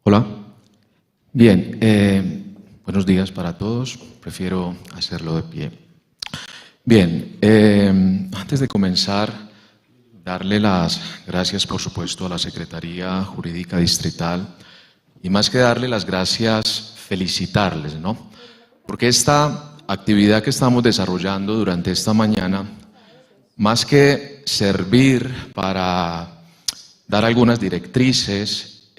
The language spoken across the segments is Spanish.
Hola. Bien, buenos días para todos. Prefiero hacerlo de pie. Bien, antes de comenzar, darle las gracias, por supuesto, a la Secretaría Jurídica Distrital y más que darle las gracias, felicitarles, ¿no? Porque esta actividad que estamos desarrollando durante esta mañana, más que servir para dar algunas directrices,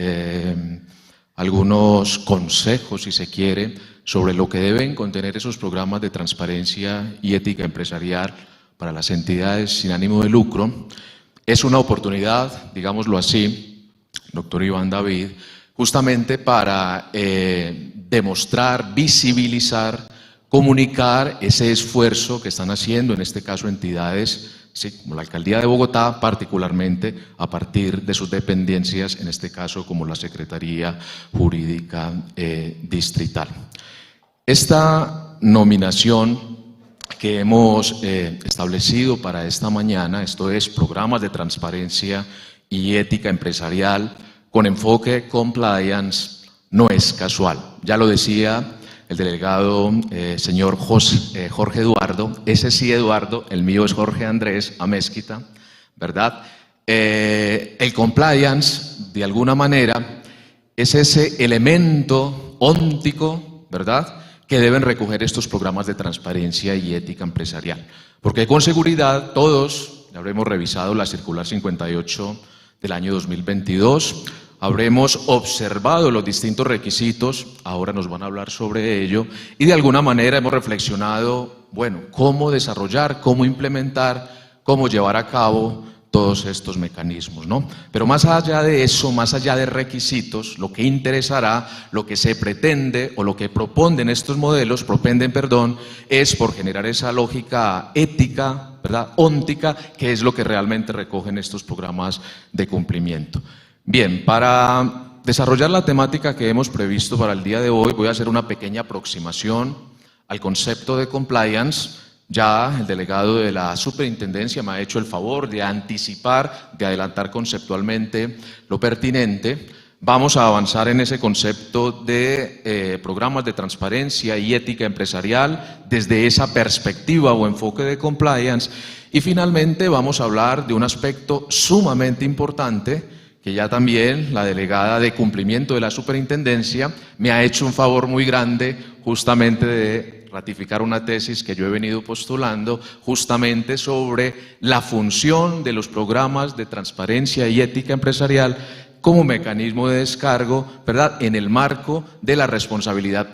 algunos consejos, si se quiere, sobre lo que deben contener esos programas de transparencia y ética empresarial para las entidades sin ánimo de lucro, es una oportunidad, digámoslo así, doctor Iván David, justamente para demostrar, visibilizar, comunicar ese esfuerzo que están haciendo, en este caso entidades, sí, como la Alcaldía de Bogotá, particularmente a partir de sus dependencias, en este caso como la Secretaría Jurídica Distrital. Esta nominación que hemos establecido para esta mañana, esto es programas de transparencia y ética empresarial con enfoque compliance, no es casual. Ya lo decía el delegado señor Jorge Eduardo, ese sí Eduardo, el mío es Jorge Andrés Amezquita, ¿verdad? El compliance, de alguna manera, es ese elemento óntico, ¿verdad?, que deben recoger estos programas de transparencia y ética empresarial. Porque con seguridad todos habremos revisado la circular 58 del año 2022, habremos observado los distintos requisitos, ahora nos van a hablar sobre ello, y de alguna manera hemos reflexionado, bueno, cómo desarrollar, cómo implementar, cómo llevar a cabo todos estos mecanismos, ¿no? Pero más allá de eso, más allá de requisitos, lo que interesará, lo que se pretende o lo que propenden estos modelos, es por generar esa lógica ética, ¿verdad?, óntica, que es lo que realmente recogen estos programas de cumplimiento. Bien, para desarrollar la temática que hemos previsto para el día de hoy, voy a hacer una pequeña aproximación al concepto de compliance. Ya el delegado de la superintendencia me ha hecho el favor de anticipar, de adelantar conceptualmente lo pertinente. Vamos a avanzar en ese concepto de programas de transparencia y ética empresarial desde esa perspectiva o enfoque de compliance. Y finalmente vamos a hablar de un aspecto sumamente importante que ya también la delegada de cumplimiento de la superintendencia me ha hecho un favor muy grande justamente de ratificar una tesis que yo he venido postulando justamente sobre la función de los programas de transparencia y ética empresarial como mecanismo de descargo, ¿verdad?, en el marco de la responsabilidad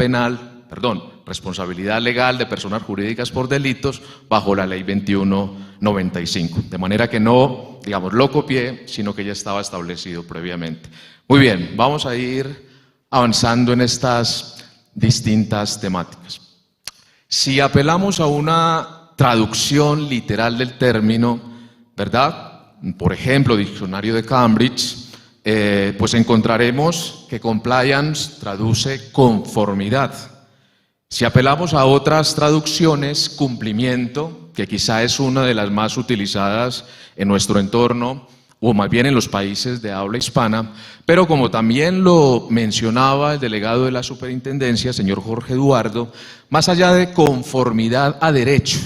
legal de personas jurídicas por delitos bajo la Ley 2195. De manera que no, digamos, lo copié, sino que ya estaba establecido previamente. Muy bien, vamos a ir avanzando en estas distintas temáticas. Si apelamos a una traducción literal del término, ¿verdad?, por ejemplo, diccionario de Cambridge, pues encontraremos que compliance traduce conformidad. Si apelamos a otras traducciones, cumplimiento, que quizá es una de las más utilizadas en nuestro entorno, o más bien en los países de habla hispana, pero como también lo mencionaba el delegado de la superintendencia, señor Jorge Eduardo, más allá de conformidad a derecho,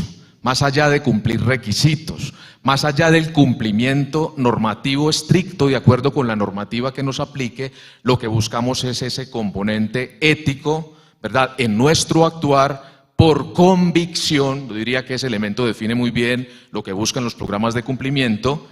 más allá de cumplir requisitos, más allá del cumplimiento normativo estricto de acuerdo con la normativa que nos aplique, lo que buscamos es ese componente ético, ¿verdad?, en nuestro actuar por convicción. Yo diría que ese elemento define muy bien lo que buscan los programas de cumplimiento,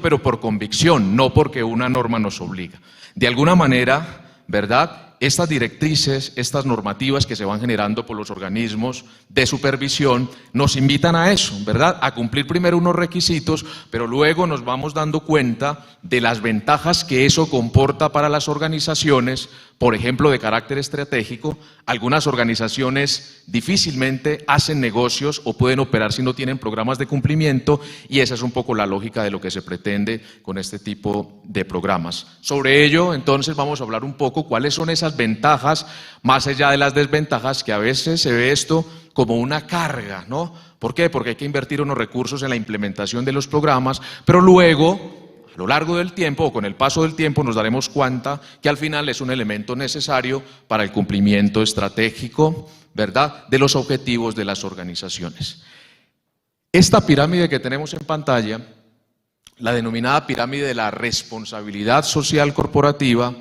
pero por convicción, no porque una norma nos obliga. De alguna manera, ¿verdad?, estas directrices, estas normativas que se van generando por los organismos de supervisión nos invitan a eso, ¿verdad?, a cumplir primero unos requisitos, pero luego nos vamos dando cuenta de las ventajas que eso comporta para las organizaciones, por ejemplo, de carácter estratégico. Algunas organizaciones difícilmente hacen negocios o pueden operar si no tienen programas de cumplimiento, y esa es un poco la lógica de lo que se pretende con este tipo de programas. Sobre ello, entonces, vamos a hablar un poco cuáles son esas ventajas, más allá de las desventajas, que a veces se ve esto como una carga, ¿no? ¿Por qué? Porque hay que invertir unos recursos en la implementación de los programas, pero luego a lo largo del tiempo o con el paso del tiempo nos daremos cuenta que al final es un elemento necesario para el cumplimiento estratégico, ¿verdad?, de los objetivos de las organizaciones. Esta pirámide que tenemos en pantalla, la denominada pirámide de la responsabilidad social corporativa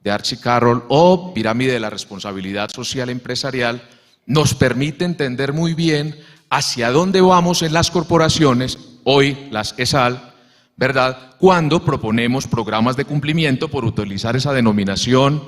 de Archie Carroll o pirámide de la responsabilidad social empresarial, nos permite entender muy bien hacia dónde vamos en las corporaciones, hoy las ESAL, ¿verdad?, cuando proponemos programas de cumplimiento, por utilizar esa denominación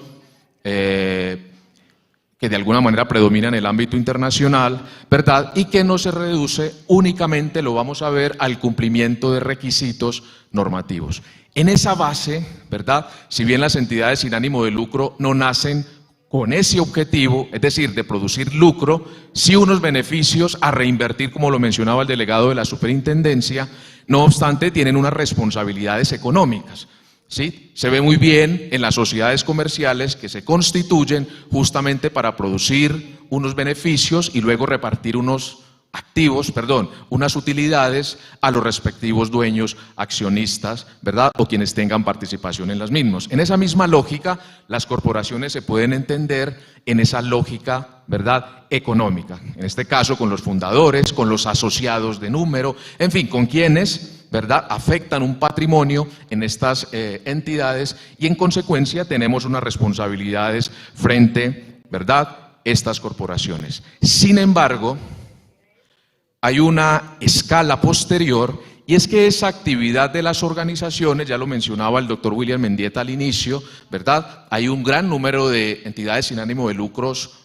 que de alguna manera predomina en el ámbito internacional, ¿verdad?, y que no se reduce únicamente, lo vamos a ver, al cumplimiento de requisitos normativos. En esa base, ¿verdad?, si bien las entidades sin ánimo de lucro no nacen con ese objetivo, es decir, de producir lucro, sí unos beneficios a reinvertir, como lo mencionaba el delegado de la superintendencia, no obstante tienen unas responsabilidades económicas. ¿Sí? Se ve muy bien en las sociedades comerciales que se constituyen justamente para producir unos beneficios y luego repartir unos unas utilidades a los respectivos dueños, accionistas, ¿verdad?, o quienes tengan participación en las mismas. En esa misma lógica, las corporaciones se pueden entender en esa lógica, ¿verdad?, económica. En este caso, con los fundadores, con los asociados de número, en fin, con quienes, ¿verdad?, afectan un patrimonio en estas entidades y en consecuencia tenemos unas responsabilidades frente, ¿verdad?, estas corporaciones. Sin embargo, hay una escala posterior y es que esa actividad de las organizaciones, ya lo mencionaba el doctor William Mendieta al inicio, ¿verdad?, hay un gran número de entidades sin ánimo de lucros,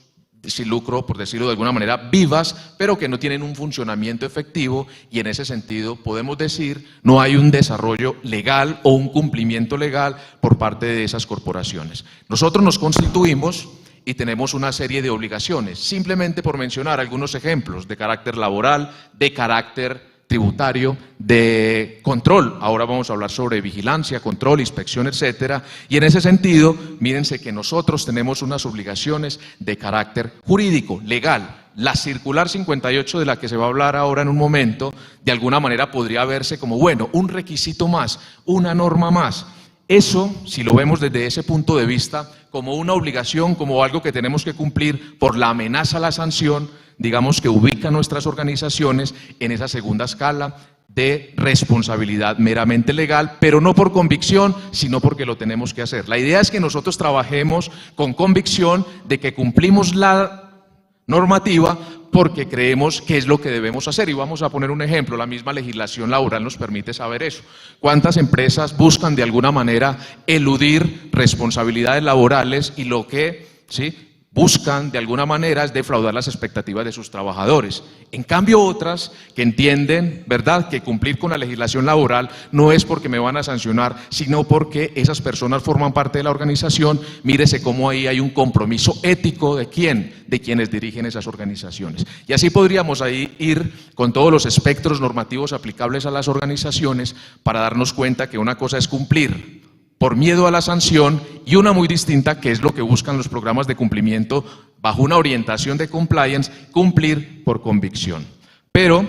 sin lucro, por decirlo de alguna manera, vivas, pero que no tienen un funcionamiento efectivo y en ese sentido podemos decir no hay un desarrollo legal o un cumplimiento legal por parte de esas corporaciones. Nosotros nos constituimos y tenemos una serie de obligaciones, simplemente por mencionar algunos ejemplos de carácter laboral, de carácter tributario, de control. Ahora vamos a hablar sobre vigilancia, control, inspección, etcétera. Y en ese sentido, mírense que nosotros tenemos unas obligaciones de carácter jurídico, legal. La circular 58 de la que se va a hablar ahora en un momento, de alguna manera podría verse como, bueno, un requisito más, una norma más. Eso, si lo vemos desde ese punto de vista, como una obligación, como algo que tenemos que cumplir por la amenaza a la sanción, digamos que ubica a nuestras organizaciones en esa segunda escala de responsabilidad meramente legal, pero no por convicción, sino porque lo tenemos que hacer. La idea es que nosotros trabajemos con convicción de que cumplimos la normativa porque creemos que es lo que debemos hacer. Y vamos a poner un ejemplo, la misma legislación laboral nos permite saber eso. ¿Cuántas empresas buscan de alguna manera eludir responsabilidades laborales y lo que, ¿sí?, buscan de alguna manera es defraudar las expectativas de sus trabajadores? En cambio otras que entienden, ¿verdad?, que cumplir con la legislación laboral no es porque me van a sancionar, sino porque esas personas forman parte de la organización. Mírese cómo ahí hay un compromiso ético de quién, de quienes dirigen esas organizaciones. Y así podríamos ahí ir con todos los espectros normativos aplicables a las organizaciones para darnos cuenta que una cosa es cumplir por miedo a la sanción y una muy distinta, que es lo que buscan los programas de cumplimiento bajo una orientación de compliance, cumplir por convicción. Pero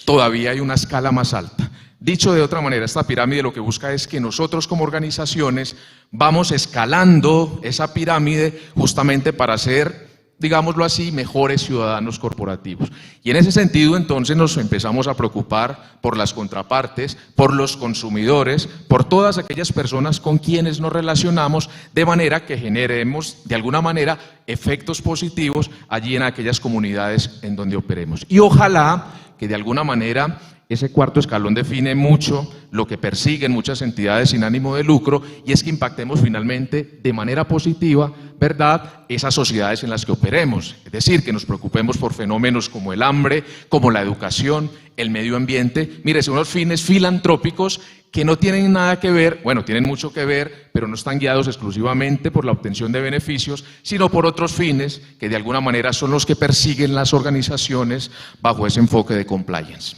todavía hay una escala más alta. Dicho de otra manera, esta pirámide lo que busca es que nosotros como organizaciones vamos escalando esa pirámide justamente para ser, digámoslo así, mejores ciudadanos corporativos. Y en ese sentido, entonces, nos empezamos a preocupar por las contrapartes, por los consumidores, por todas aquellas personas con quienes nos relacionamos, de manera que generemos, de alguna manera, efectos positivos allí en aquellas comunidades en donde operemos. Y ojalá que de alguna manera ese cuarto escalón define mucho lo que persiguen muchas entidades sin ánimo de lucro, y es que impactemos finalmente de manera positiva, ¿verdad?, esas sociedades en las que operemos. Es decir, que nos preocupemos por fenómenos como el hambre, como la educación, el medio ambiente. Mire, son unos fines filantrópicos que no tienen nada que ver, bueno, tienen mucho que ver, pero no están guiados exclusivamente por la obtención de beneficios, sino por otros fines que de alguna manera son los que persiguen las organizaciones bajo ese enfoque de compliance.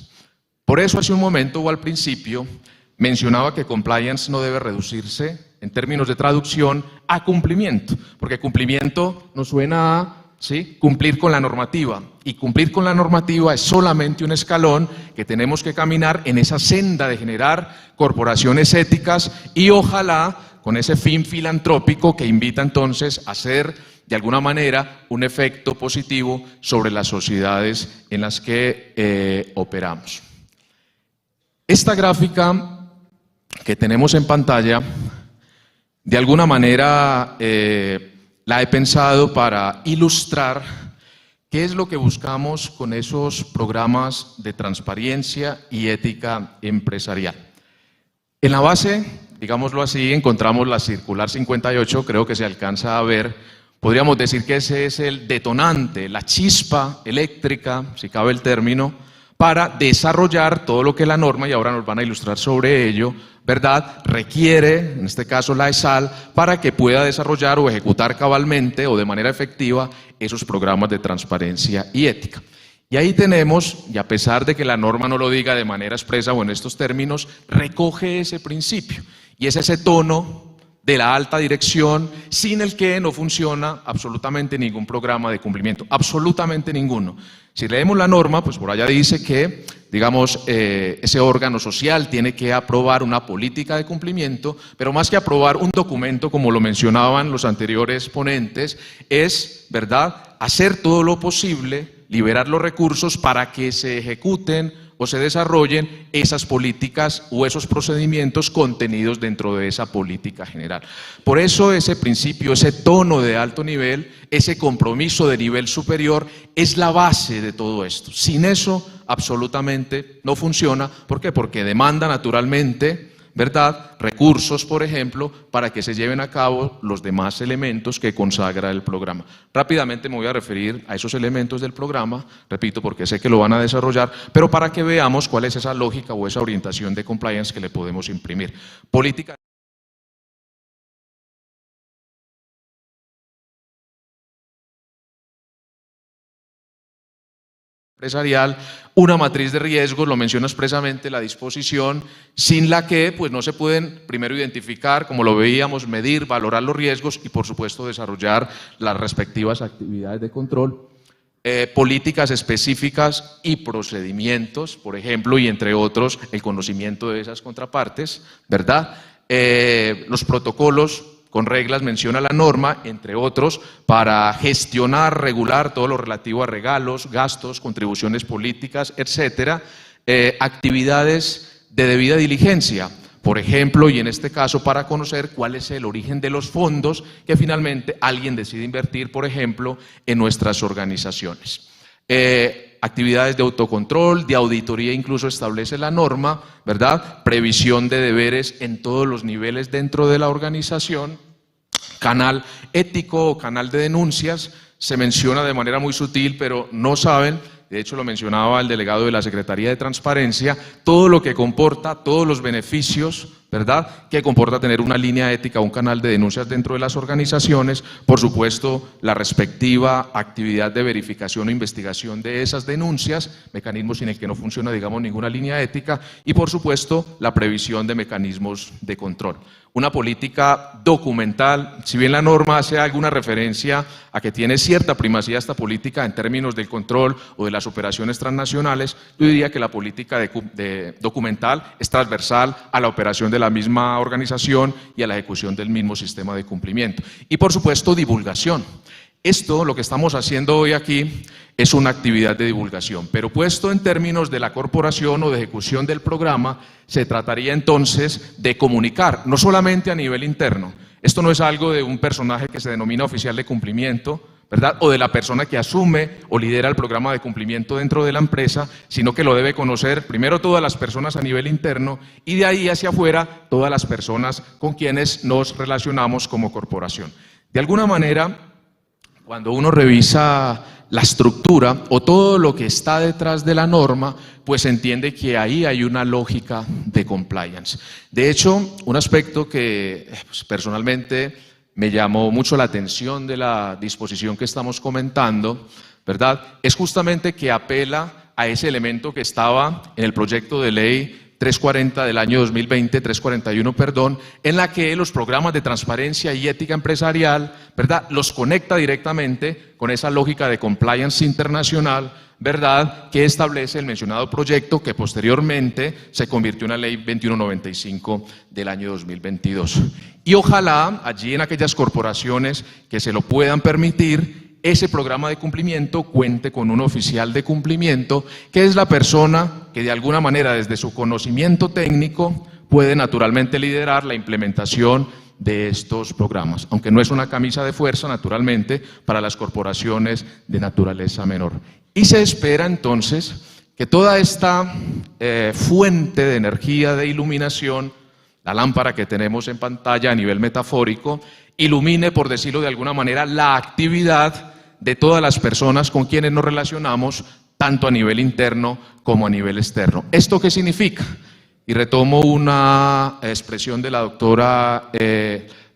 Por eso hace un momento o al principio mencionaba que compliance no debe reducirse en términos de traducción a cumplimiento, porque cumplimiento nos suena a ¿sí?, cumplir con la normativa. Y cumplir con la normativa es solamente un escalón que tenemos que caminar en esa senda de generar corporaciones éticas y ojalá con ese fin filantrópico que invita entonces a hacer de alguna manera un efecto positivo sobre las sociedades en las que operamos. Esta gráfica que tenemos en pantalla, de alguna manera la he pensado para ilustrar qué es lo que buscamos con esos programas de transparencia y ética empresarial. En la base, digámoslo así, encontramos la circular 58, creo que se alcanza a ver. Podríamos decir que ese es el detonante, la chispa eléctrica, si cabe el término, para desarrollar todo lo que la norma, y ahora nos van a ilustrar sobre ello, ¿verdad?, requiere, en este caso la ESAL, para que pueda desarrollar o ejecutar cabalmente o de manera efectiva esos programas de transparencia y ética. Y ahí tenemos, y a pesar de que la norma no lo diga de manera expresa o en estos términos, recoge ese principio, y es ese tono de la alta dirección, sin el que no funciona absolutamente ningún programa de cumplimiento, absolutamente ninguno. Si leemos la norma, pues por allá dice que, digamos, ese órgano social tiene que aprobar una política de cumplimiento, pero más que aprobar un documento, como lo mencionaban los anteriores ponentes, es, ¿verdad?, hacer todo lo posible, liberar los recursos para que se ejecuten o se desarrollen esas políticas o esos procedimientos contenidos dentro de esa política general. Por eso ese principio, ese tono de alto nivel, ese compromiso de nivel superior es la base de todo esto. Sin eso absolutamente no funciona. ¿Por qué? Porque demanda naturalmente, ¿verdad?, recursos, por ejemplo, para que se lleven a cabo los demás elementos que consagra el programa. Rápidamente me voy a referir a esos elementos del programa, repito, porque sé que lo van a desarrollar, pero para que veamos cuál es esa lógica o esa orientación de compliance que le podemos imprimir. Política empresarial, una matriz de riesgos, lo menciona expresamente la disposición, sin la que pues, no se pueden primero identificar, como lo veíamos, medir, valorar los riesgos y por supuesto desarrollar las respectivas actividades de control, políticas específicas y procedimientos, por ejemplo, y entre otros, el conocimiento de esas contrapartes, ¿verdad? Los protocolos con reglas menciona la norma, entre otros, para gestionar, regular todo lo relativo a regalos, gastos, contribuciones políticas, etcétera, actividades de debida diligencia, por ejemplo, y en este caso para conocer cuál es el origen de los fondos que finalmente alguien decide invertir, por ejemplo, en nuestras organizaciones. Actividades de autocontrol, de auditoría incluso establece la norma, ¿verdad? Previsión de deberes en todos los niveles dentro de la organización, canal ético o canal de denuncias, se menciona de manera muy sutil, pero no saben, de hecho lo mencionaba el delegado de la Secretaría de Transparencia, todo lo que comporta, todos los beneficios, ¿verdad?, que comporta tener una línea ética, un canal de denuncias dentro de las organizaciones, por supuesto la respectiva actividad de verificación o investigación de esas denuncias, mecanismos sin el que no funciona, digamos, ninguna línea ética, y por supuesto la previsión de mecanismos de control. Una política documental, si bien la norma hace alguna referencia a que tiene cierta primacía esta política en términos del control o de las operaciones transnacionales, yo diría que la política documental es transversal a la operación de la misma organización y a la ejecución del mismo sistema de cumplimiento. Y por supuesto divulgación. Esto, lo que estamos haciendo hoy aquí, es una actividad de divulgación, pero puesto en términos de la corporación o de ejecución del programa, se trataría entonces de comunicar, no solamente a nivel interno. Esto no es algo de un personaje que se denomina oficial de cumplimiento, ¿verdad?, o de la persona que asume o lidera el programa de cumplimiento dentro de la empresa, sino que lo debe conocer primero todas las personas a nivel interno y de ahí hacia afuera todas las personas con quienes nos relacionamos como corporación. De alguna manera, cuando uno revisa la estructura o todo lo que está detrás de la norma, pues entiende que ahí hay una lógica de compliance. De hecho, un aspecto que pues, personalmente me llamó mucho la atención de la disposición que estamos comentando, ¿verdad?, es justamente que apela a ese elemento que estaba en el proyecto de ley 340 del año 2020, 341, perdón, en la que los programas de transparencia y ética empresarial, ¿verdad?, los conecta directamente con esa lógica de compliance internacional, ¿verdad?, que establece el mencionado proyecto que posteriormente se convirtió en la Ley 2195 del año 2022. Y ojalá allí en aquellas corporaciones que se lo puedan permitir, ese programa de cumplimiento cuente con un oficial de cumplimiento, que es la persona que de alguna manera desde su conocimiento técnico puede naturalmente liderar la implementación de estos programas, aunque no es una camisa de fuerza naturalmente para las corporaciones de naturaleza menor. Y se espera entonces que toda esta fuente de energía de iluminación, la lámpara que tenemos en pantalla a nivel metafórico, ilumine, por decirlo de alguna manera, la actividad de todas las personas con quienes nos relacionamos, tanto a nivel interno como a nivel externo. ¿Esto qué significa? Y retomo una expresión de la doctora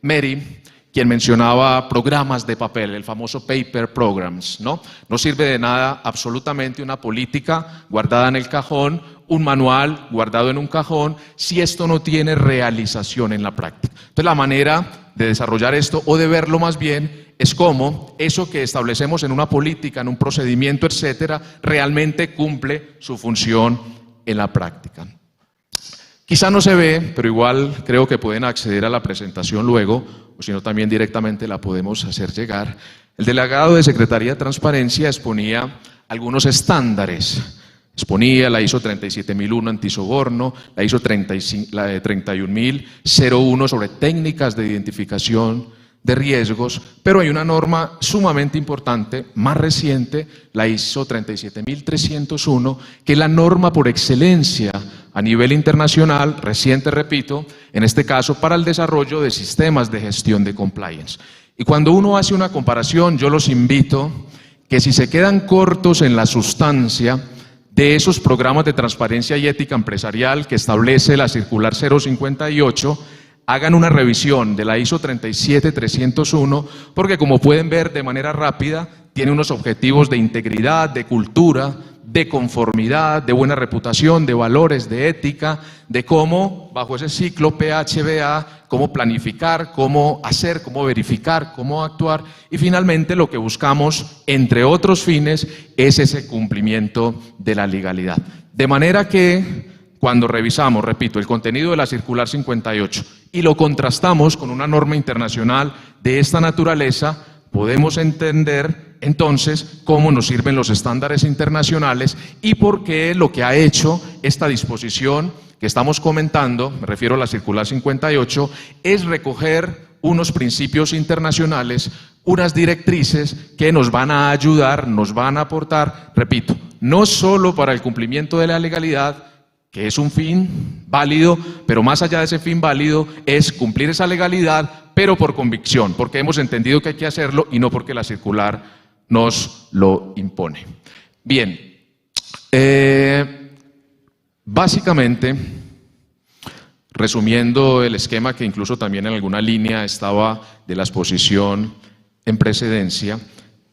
Mary, quien mencionaba programas de papel, el famoso paper programs, ¿no? No sirve de nada absolutamente una política guardada en el cajón, un manual guardado en un cajón, si esto no tiene realización en la práctica. Entonces, la manera de desarrollar esto, o de verlo más bien, es cómo eso que establecemos en una política, en un procedimiento, etcétera, realmente cumple su función en la práctica. Quizá no se ve, pero igual creo que pueden acceder a la presentación luego, o si no también directamente la podemos hacer llegar. El delegado de Secretaría de Transparencia exponía algunos estándares. Exponía la ISO 37001 antisoborno, la ISO 31001 sobre técnicas de identificación de riesgos, pero hay una norma sumamente importante, más reciente, la ISO 37301, que es la norma por excelencia a nivel internacional, reciente, repito, en este caso para el desarrollo de sistemas de gestión de compliance. Y cuando uno hace una comparación, yo los invito que si se quedan cortos en la sustancia de esos programas de transparencia y ética empresarial que establece la circular 058, hagan una revisión de la ISO 37301, porque como pueden ver de manera rápida, tiene unos objetivos de integridad, de cultura, de conformidad, de buena reputación, de valores, de ética, de cómo, bajo ese ciclo PHBA, cómo planificar, cómo hacer, cómo verificar, cómo actuar, y finalmente lo que buscamos, entre otros fines, es ese cumplimiento de la legalidad. De manera que, cuando revisamos, repito, el contenido de la circular 58 y lo contrastamos con una norma internacional de esta naturaleza, podemos entender entonces cómo nos sirven los estándares internacionales y por qué lo que ha hecho esta disposición que estamos comentando, me refiero a la circular 58, es recoger unos principios internacionales, unas directrices que nos van a ayudar, nos van a aportar, repito, no solo para el cumplimiento de la legalidad, que es un fin válido, pero más allá de ese fin válido es cumplir esa legalidad, pero por convicción, porque hemos entendido que hay que hacerlo y no porque la circular nos lo impone. Bien, básicamente, resumiendo el esquema que incluso también en alguna línea estaba de la exposición en precedencia,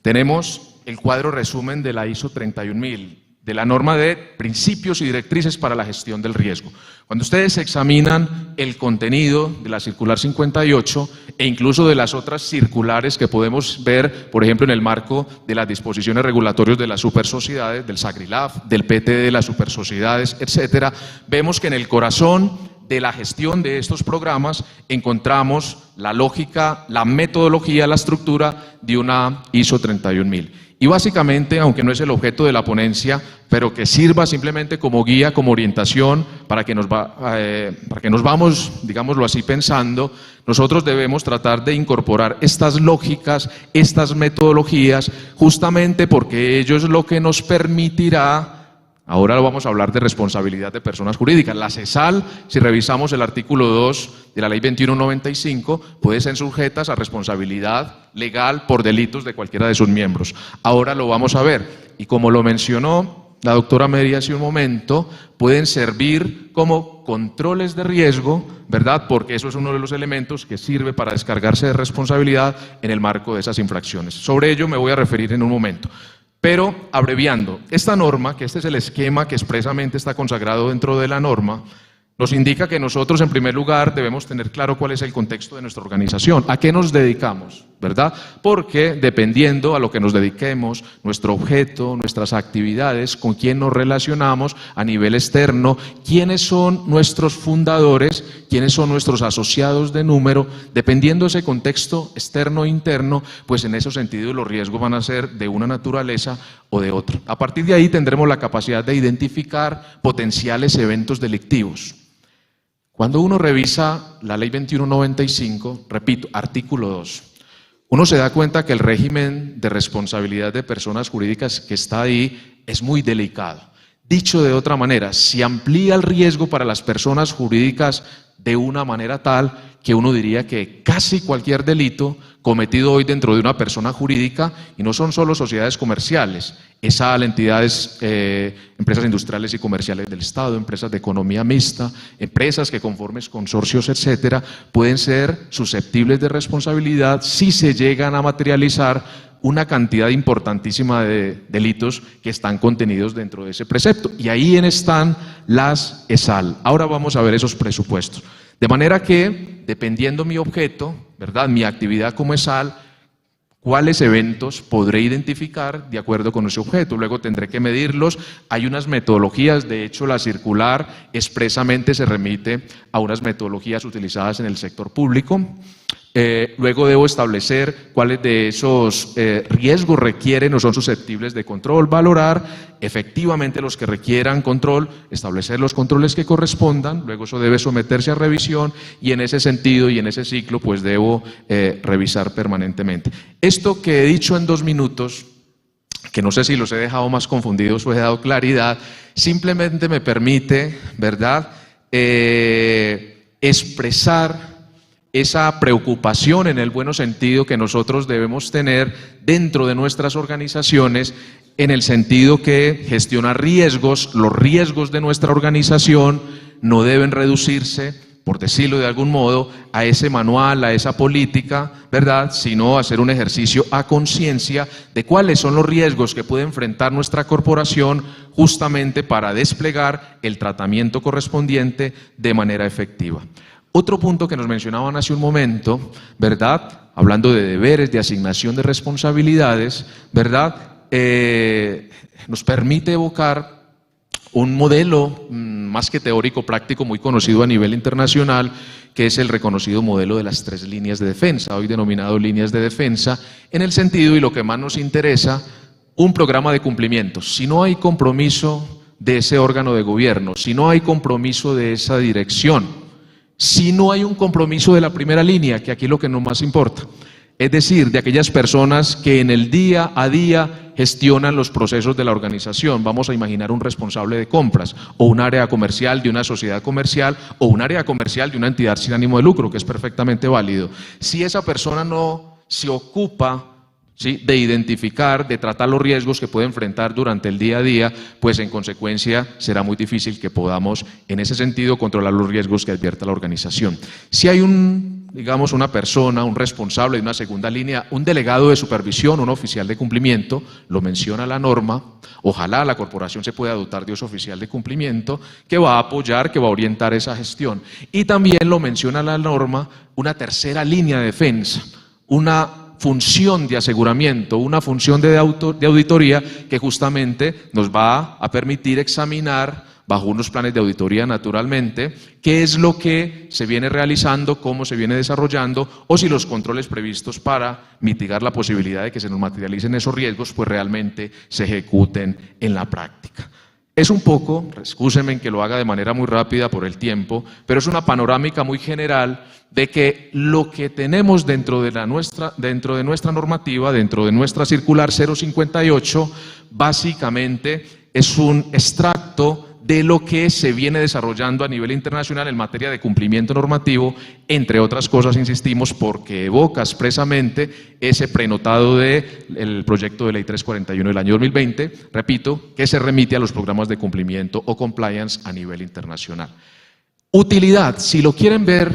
tenemos el cuadro resumen de la ISO 31000, de la norma de principios y directrices para la gestión del riesgo. Cuando ustedes examinan el contenido de la circular 58 e incluso de las otras circulares que podemos ver, por ejemplo, en el marco de las disposiciones regulatorias de las supersociedades, del SAGRILAF, del PT de las supersociedades, etcétera, vemos que en el corazón de la gestión de estos programas encontramos la lógica, la metodología, la estructura de una ISO 31000. Y básicamente, aunque no es el objeto de la ponencia, pero que sirva simplemente como guía, como orientación, para que nos vamos, digámoslo así, pensando, nosotros debemos tratar de incorporar estas lógicas, estas metodologías, justamente porque ello es lo que nos permitirá. Ahora vamos a hablar de responsabilidad de personas jurídicas. La CESAL, si revisamos el artículo 2 de la Ley 2195, puede ser sujetas a responsabilidad legal por delitos de cualquiera de sus miembros. Ahora lo vamos a ver. Y como lo mencionó la doctora Mary hace un momento, pueden servir como controles de riesgo, ¿verdad? Porque eso es uno de los elementos que sirve para descargarse de responsabilidad en el marco de esas infracciones. Sobre ello me voy a referir en un momento. Pero abreviando, esta norma, que este es el esquema que expresamente está consagrado dentro de la norma, nos indica que nosotros, en primer lugar, debemos tener claro cuál es el contexto de nuestra organización, a qué nos dedicamos, ¿verdad? Porque dependiendo a lo que nos dediquemos, nuestro objeto, nuestras actividades, con quién nos relacionamos a nivel externo, quiénes son nuestros fundadores, quiénes son nuestros asociados de número, dependiendo ese contexto externo e interno, pues en ese sentido los riesgos van a ser de una naturaleza o de otra. A partir de ahí tendremos la capacidad de identificar potenciales eventos delictivos. Cuando uno revisa la Ley 2195, repito, artículo 2, uno se da cuenta que el régimen de responsabilidad de personas jurídicas que está ahí es muy delicado. Dicho de otra manera, se amplía el riesgo para las personas jurídicas de una manera tal que uno diría que casi cualquier delito cometido hoy dentro de una persona jurídica, y no son solo sociedades comerciales, entidades, empresas industriales y comerciales del Estado, empresas de economía mixta, empresas que conformen consorcios, etcétera, pueden ser susceptibles de responsabilidad si se llegan a materializar una cantidad importantísima de delitos que están contenidos dentro de ese precepto. Y ahí están las ESAL. Ahora vamos a ver esos presupuestos. De manera que, dependiendo mi objeto, ¿verdad?, mi actividad como ESAL, cuáles eventos podré identificar de acuerdo con ese objeto. Luego tendré que medirlos. Hay unas metodologías, de hecho la circular expresamente se remite a unas metodologías utilizadas en el sector público. Luego debo establecer cuáles de esos riesgos requieren o son susceptibles de control, valorar efectivamente los que requieran control, establecer los controles que correspondan, luego eso debe someterse a revisión y en ese sentido y en ese ciclo pues debo revisar permanentemente. Esto que he dicho en 2 minutos, que no sé si los he dejado más confundidos o he dado claridad, simplemente me permite, ¿verdad?, expresar esa preocupación en el buen sentido que nosotros debemos tener dentro de nuestras organizaciones, en el sentido que gestionar riesgos, los riesgos de nuestra organización no deben reducirse, por decirlo de algún modo, a ese manual, a esa política, ¿verdad?, sino hacer un ejercicio a conciencia de cuáles son los riesgos que puede enfrentar nuestra corporación justamente para desplegar el tratamiento correspondiente de manera efectiva. Otro punto que nos mencionaban hace un momento, ¿verdad?, hablando de deberes, de asignación de responsabilidades, ¿verdad?, nos permite evocar un modelo más que teórico, práctico, muy conocido a nivel internacional, que es el reconocido modelo de las 3 líneas de defensa, hoy denominado líneas de defensa, en el sentido, y lo que más nos interesa, un programa de cumplimiento. Si no hay compromiso de ese órgano de gobierno, si no hay compromiso de esa dirección, si no hay un compromiso de la primera línea, que aquí es lo que no más importa, es decir, de aquellas personas que en el día a día gestionan los procesos de la organización. Vamos a imaginar un responsable de compras o un área comercial de una sociedad comercial o un área comercial de una entidad sin ánimo de lucro, que es perfectamente válido. Si esa persona no se ocupa, ¿sí?, de identificar, de tratar los riesgos que puede enfrentar durante el día a día, pues en consecuencia será muy difícil que podamos en ese sentido controlar los riesgos que advierta la organización. Si hay digamos, una persona, un responsable de una segunda línea, un delegado de supervisión, un oficial de cumplimiento, lo menciona la norma, ojalá la corporación se pueda dotar de ese oficial de cumplimiento que va a apoyar, que va a orientar esa gestión. Y también lo menciona la norma, una tercera línea de defensa, una función de aseguramiento, una función de auditoría que justamente nos va a permitir examinar bajo unos planes de auditoría naturalmente, qué es lo que se viene realizando, cómo se viene desarrollando, o si los controles previstos para mitigar la posibilidad de que se nos materialicen esos riesgos, pues realmente se ejecuten en la práctica. Es un poco, excúsenme que lo haga de manera muy rápida por el tiempo, pero es una panorámica muy general de que lo que tenemos dentro de nuestra normativa, dentro de nuestra circular 058, básicamente es un extracto de lo que se viene desarrollando a nivel internacional en materia de cumplimiento normativo, entre otras cosas, insistimos, porque evoca expresamente ese prenotado del proyecto de ley 341 del año 2020, repito, que se remite a los programas de cumplimiento o compliance a nivel internacional. Utilidad, si lo quieren ver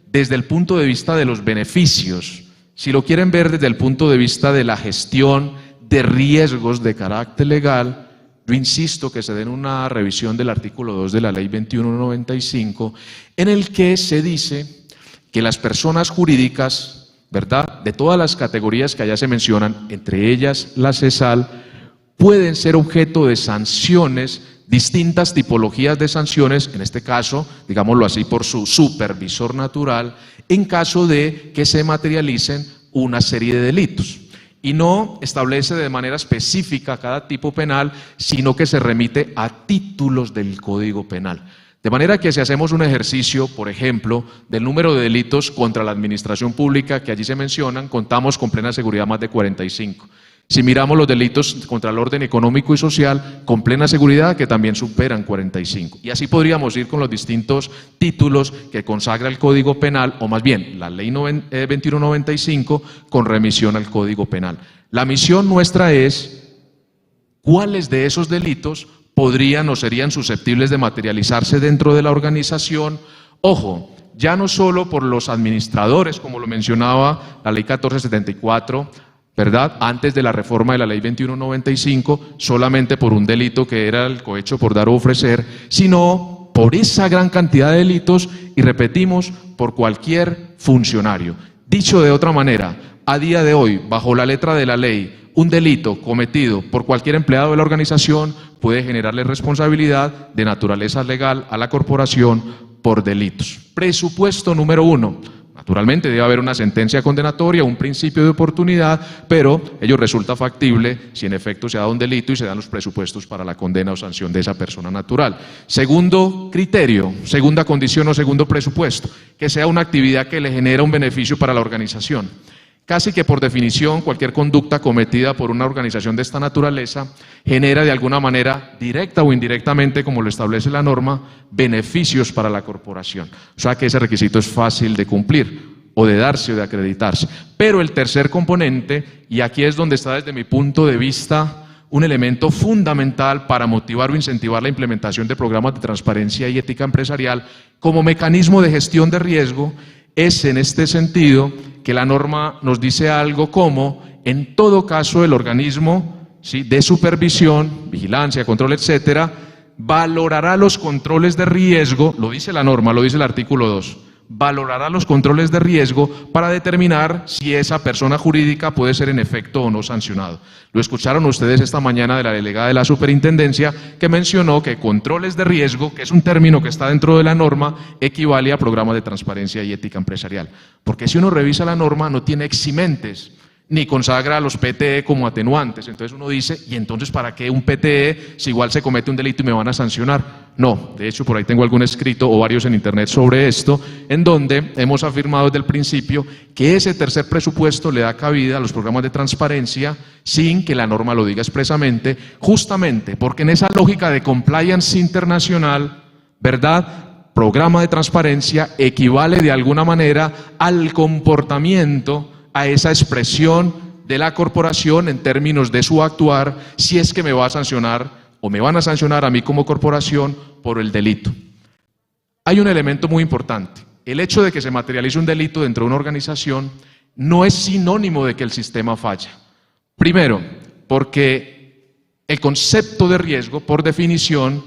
desde el punto de vista de los beneficios, si lo quieren ver desde el punto de vista de la gestión de riesgos de carácter legal, yo insisto que se den una revisión del artículo 2 de la Ley 2195, en el que se dice que las personas jurídicas, ¿verdad?, de todas las categorías que allá se mencionan, entre ellas la CESAL, pueden ser objeto de sanciones, distintas tipologías de sanciones, en este caso, digámoslo así, por su supervisor natural, en caso de que se materialicen una serie de delitos. Y no establece de manera específica cada tipo penal, sino que se remite a títulos del Código Penal. De manera que si hacemos un ejercicio, por ejemplo, del número de delitos contra la administración pública que allí se mencionan, contamos con plena seguridad más de 45. Si miramos los delitos contra el orden económico y social, con plena seguridad que también superan 45. Y así podríamos ir con los distintos títulos que consagra el Código Penal, o más bien la Ley 2195 con remisión al Código Penal. La misión nuestra es cuáles de esos delitos podrían o serían susceptibles de materializarse dentro de la organización. Ojo, ya no solo por los administradores, como lo mencionaba la Ley 1474, ¿verdad?, antes de la reforma de la Ley 2195, solamente por un delito que era el cohecho por dar o ofrecer, sino por esa gran cantidad de delitos y, repetimos, por cualquier funcionario. Dicho de otra manera, a día de hoy, bajo la letra de la ley, un delito cometido por cualquier empleado de la organización puede generarle responsabilidad de naturaleza legal a la corporación por delitos. Presupuesto número 1. Naturalmente debe haber una sentencia condenatoria, un principio de oportunidad, pero ello resulta factible si en efecto se ha dado un delito y se dan los presupuestos para la condena o sanción de esa persona natural. Segundo criterio, segunda condición o segundo presupuesto, que sea una actividad que le genera un beneficio para la organización. Casi que por definición cualquier conducta cometida por una organización de esta naturaleza genera de alguna manera, directa o indirectamente, como lo establece la norma, beneficios para la corporación. O sea que ese requisito es fácil de cumplir, o de darse o de acreditarse. Pero el tercer componente, y aquí es donde está desde mi punto de vista un elemento fundamental para motivar o incentivar la implementación de programas de transparencia y ética empresarial como mecanismo de gestión de riesgo, es en este sentido que la norma nos dice algo como, en todo caso, el organismo, ¿sí?, de supervisión, vigilancia, control, etcétera, valorará los controles de riesgo, lo dice la norma, lo dice el artículo 2, valorará los controles de riesgo para determinar si esa persona jurídica puede ser en efecto o no sancionado. Lo escucharon ustedes esta mañana de la delegada de la superintendencia que mencionó que controles de riesgo, que es un término que está dentro de la norma, equivale a programas de transparencia y ética empresarial. Porque si uno revisa la norma no tiene eximentes, ni consagra a los PTE como atenuantes. Entonces uno dice, ¿y entonces para qué un PTE si igual se comete un delito y me van a sancionar? No, de hecho por ahí tengo algún escrito o varios en internet sobre esto, en donde hemos afirmado desde el principio que ese tercer presupuesto le da cabida a los programas de transparencia sin que la norma lo diga expresamente, justamente porque en esa lógica de compliance internacional, ¿verdad?, programa de transparencia equivale de alguna manera al comportamiento, a esa expresión de la corporación en términos de su actuar, si es que me va a sancionar o me van a sancionar a mí como corporación por el delito. Hay un elemento muy importante. El hecho de que se materialice un delito dentro de una organización no es sinónimo de que el sistema falla. Primero, porque el concepto de riesgo, por definición,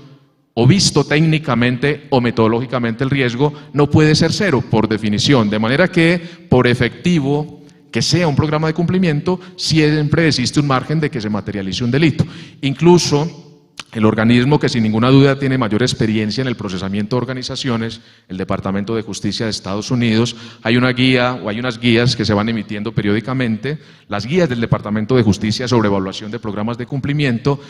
o visto técnicamente o metodológicamente el riesgo, no puede ser cero, por definición. De manera que, por efectivo que sea un programa de cumplimiento, siempre existe un margen de que se materialice un delito. Incluso el organismo que sin ninguna duda tiene mayor experiencia en el procesamiento de organizaciones, el Departamento de Justicia de Estados Unidos, hay una guía o hay unas guías que se van emitiendo periódicamente, las guías del Departamento de Justicia sobre evaluación de programas de cumplimiento,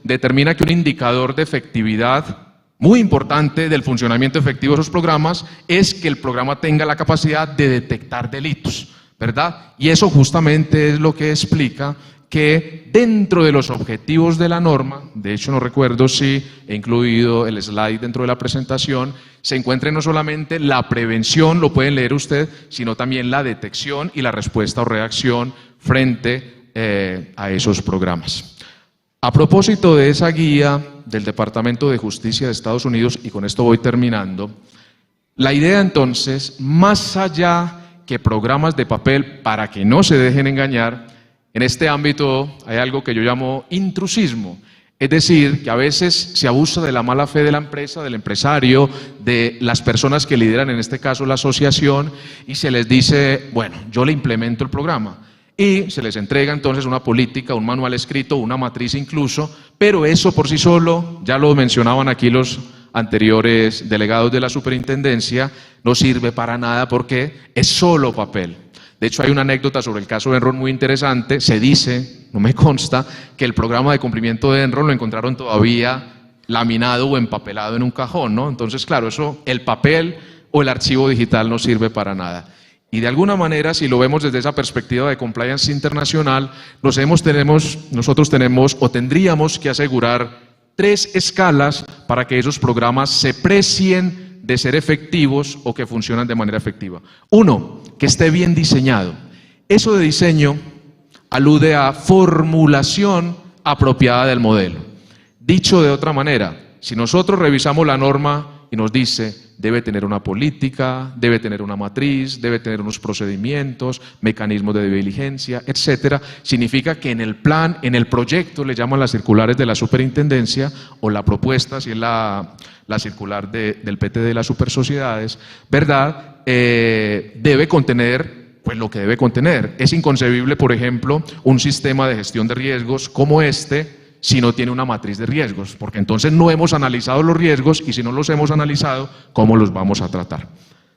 determina que un indicador de efectividad muy importante del funcionamiento efectivo de esos programas es que el programa tenga la capacidad de detectar delitos, ¿verdad? Y eso justamente es lo que explica que dentro de los objetivos de la norma, de hecho no recuerdo si he incluido el slide dentro de la presentación, se encuentre no solamente la prevención, lo pueden leer usted, sino también la detección y la respuesta o reacción frente a esos programas. A propósito de esa guía del Departamento de Justicia de Estados Unidos, y con esto voy terminando, La idea entonces, más allá que programas de papel para que no se dejen engañar, en este ámbito hay algo que yo llamo intrusismo. Es decir, que a veces se abusa de la mala fe de la empresa, del empresario, de las personas que lideran, en este caso la asociación, y se les dice, bueno, yo le implemento el programa. Y se les entrega entonces una política, un manual escrito, una matriz incluso, pero eso por sí solo, ya lo mencionaban aquí los anteriores delegados de la superintendencia, no sirve para nada porque es solo papel. De hecho, hay una anécdota sobre el caso de Enron muy interesante. Se dice, no me consta, que el programa de cumplimiento de Enron lo encontraron todavía laminado o empapelado en un cajón, ¿no? Entonces, claro, eso, el papel o el archivo digital no sirve para nada. Y de alguna manera, si lo vemos desde esa perspectiva de compliance internacional, nosotros tenemos o tendríamos que asegurar 3 escalas para que esos programas se precien de ser efectivos o que funcionan de manera efectiva. 1, que esté bien diseñado. Eso de diseño alude a formulación apropiada del modelo. Dicho de otra manera, si nosotros revisamos la norma y nos dice debe tener una política, debe tener una matriz, debe tener unos procedimientos, mecanismos de diligencia, etcétera, significa que en el plan, en el proyecto, le llaman las circulares de la superintendencia o la propuesta, si es la circular del PT de las supersociedades, ¿verdad? Debe contener pues lo que debe contener. Es inconcebible, por ejemplo, un sistema de gestión de riesgos como este si no tiene una matriz de riesgos, porque entonces no hemos analizado los riesgos y si no los hemos analizado, ¿cómo los vamos a tratar?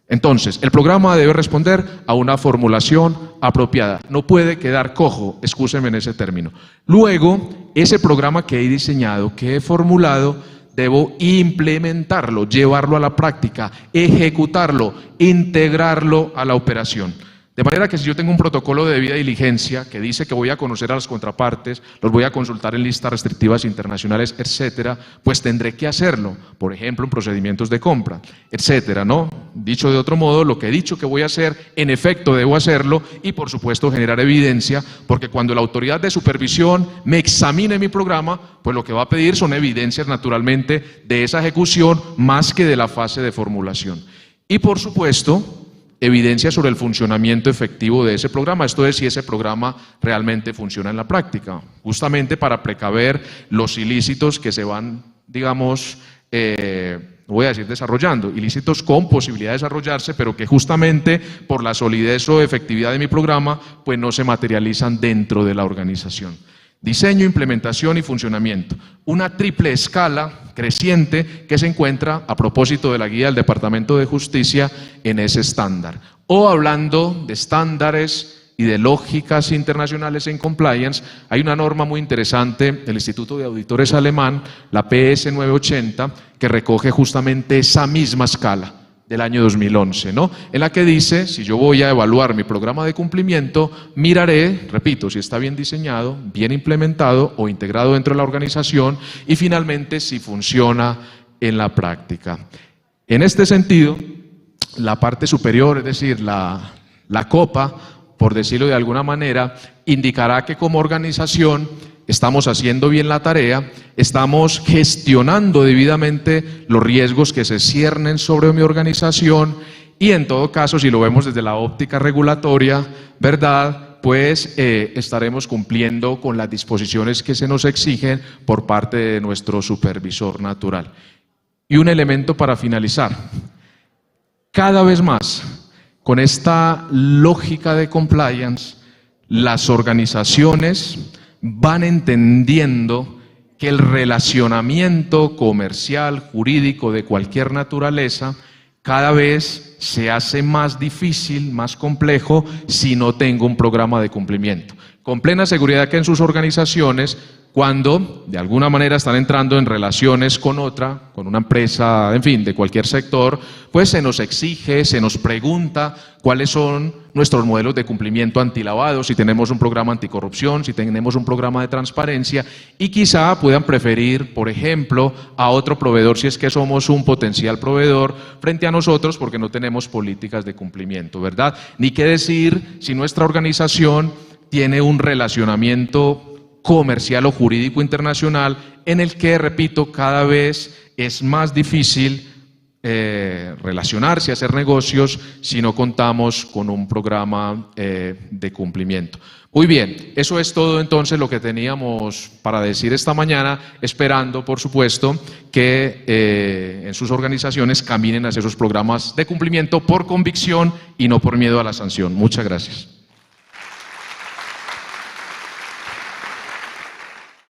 Entonces, el programa debe responder a una formulación apropiada. No puede quedar cojo, excúsenme en ese término. Luego, ese programa que he diseñado, que he formulado, debo implementarlo, llevarlo a la práctica, ejecutarlo, integrarlo a la operación. De manera que si yo tengo un protocolo de debida diligencia que dice que voy a conocer a las contrapartes, los voy a consultar en listas restrictivas internacionales, etcétera, pues tendré que hacerlo, por ejemplo, en procedimientos de compra, etcétera, ¿no? Dicho de otro modo, lo que he dicho que voy a hacer, en efecto debo hacerlo y por supuesto generar evidencia, porque cuando la autoridad de supervisión me examine mi programa, pues lo que va a pedir son evidencias naturalmente de esa ejecución más que de la fase de formulación. Y por supuesto, evidencia sobre el funcionamiento efectivo de ese programa, esto es, si ese programa realmente funciona en la práctica, justamente para precaver los ilícitos que se van, digamos, voy a decir desarrollando, ilícitos con posibilidad de desarrollarse, pero que justamente por la solidez o efectividad de mi programa, pues no se materializan dentro de la organización. Diseño, implementación y funcionamiento. Una triple escala creciente que se encuentra a propósito de la guía del Departamento de Justicia en ese estándar. O hablando de estándares y de lógicas internacionales en compliance, hay una norma muy interesante del Instituto de Auditores alemán, la PS 980, que recoge justamente esa misma escala del año 2011, ¿no? En la que dice, si yo voy a evaluar mi programa de cumplimiento, miraré, repito, si está bien diseñado, bien implementado o integrado dentro de la organización y finalmente si funciona en la práctica. En este sentido, la parte superior, es decir, la copa, por decirlo de alguna manera, indicará que como organización estamos haciendo bien la tarea, estamos gestionando debidamente los riesgos que se ciernen sobre mi organización y en todo caso, si lo vemos desde la óptica regulatoria, ¿verdad?, pues estaremos cumpliendo con las disposiciones que se nos exigen por parte de nuestro supervisor natural. Y un elemento para finalizar, cada vez más, con esta lógica de compliance, las organizaciones van entendiendo que el relacionamiento comercial, jurídico, de cualquier naturaleza, cada vez se hace más difícil, más complejo, si no tengo un programa de cumplimiento. Con plena seguridad que en sus organizaciones, cuando de alguna manera están entrando en relaciones con otra, con una empresa, en fin, de cualquier sector, pues se nos exige, se nos pregunta cuáles son nuestros modelos de cumplimiento antilavado, si tenemos un programa anticorrupción, si tenemos un programa de transparencia y quizá puedan preferir, por ejemplo, a otro proveedor si es que somos un potencial proveedor frente a nosotros porque no tenemos políticas de cumplimiento, ¿verdad? Ni qué decir si nuestra organización tiene un relacionamiento comercial o jurídico internacional en el que, repito, cada vez es más difícil relacionarse, hacer negocios, si no contamos con un programa de cumplimiento. Muy bien, eso es todo entonces lo que teníamos para decir esta mañana, esperando, por supuesto, que en sus organizaciones caminen hacia esos programas de cumplimiento por convicción y no por miedo a la sanción. Muchas gracias.